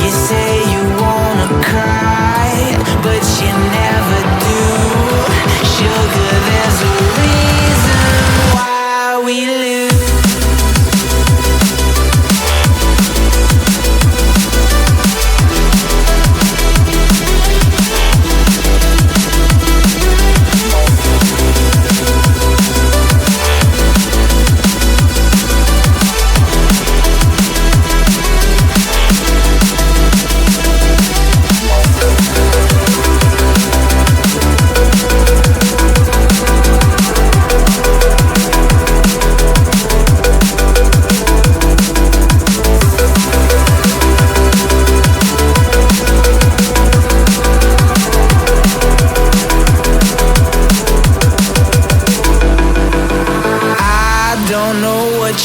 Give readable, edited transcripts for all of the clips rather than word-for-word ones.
You say you wanna cry, but you never do. Sugar, there's a reason why we lose.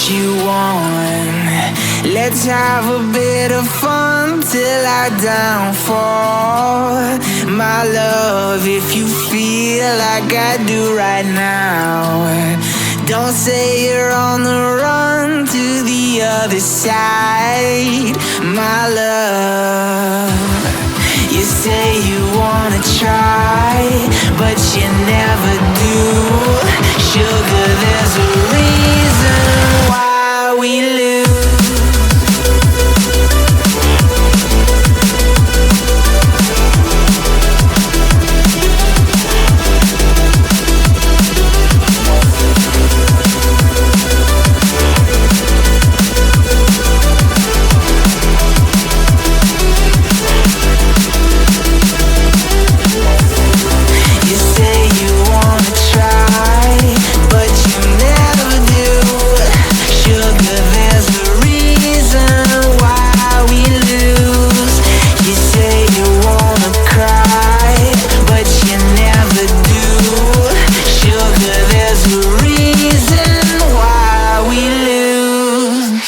You want. Let's have a bit of fun till I downfall. My love, if you feel like I do right now, don't say you're on the run to the other side. My love, you say you wanna try, but you never do. Sugar, there's a reason why we lose. You say you wanna try, but you never do. Sugar, there's a reason why we lose. You say you wanna cry, but you never do. Sugar, there's a reason why we lose.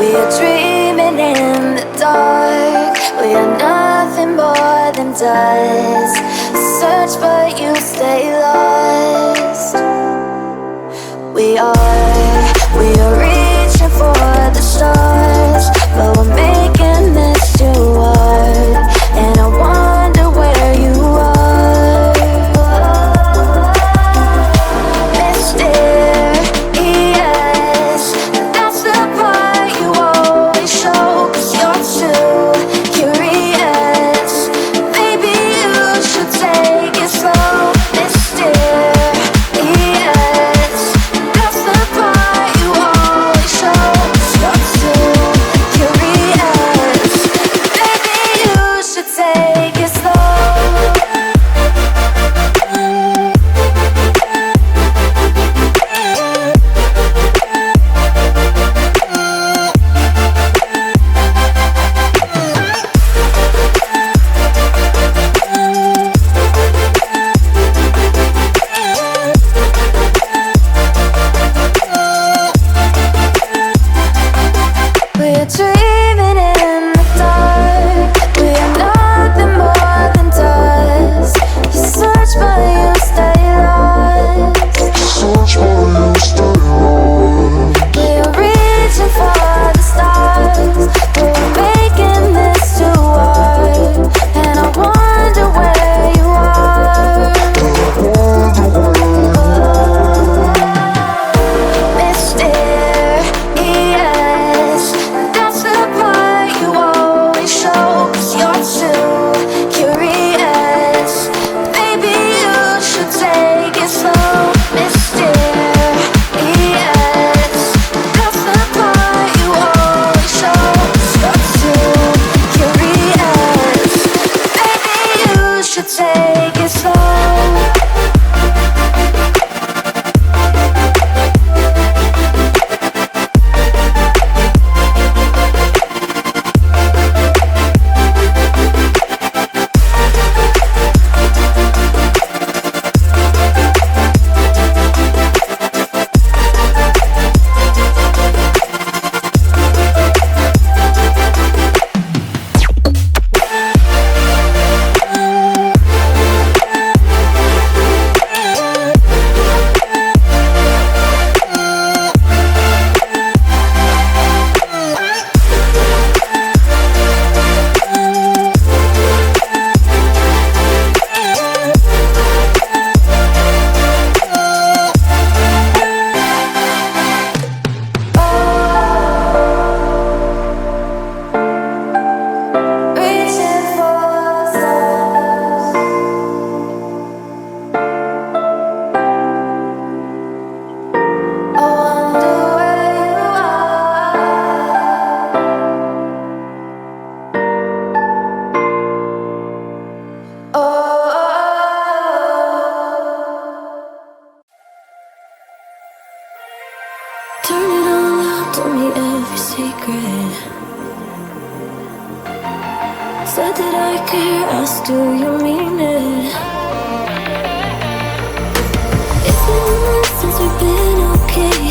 We are dreaming in the dark. We are nothing more than dust. Search but you stay lost. We are reaching for the stars, but we're making this too hard. And I wonder where you are, mysterious. That's the part you always show, 'cause you're too curious. Maybe you should take it slow, mysterious. That's the part Turn it all out, told me every secret. Said that I care, asked do you mean it? It's been months since we've been okay.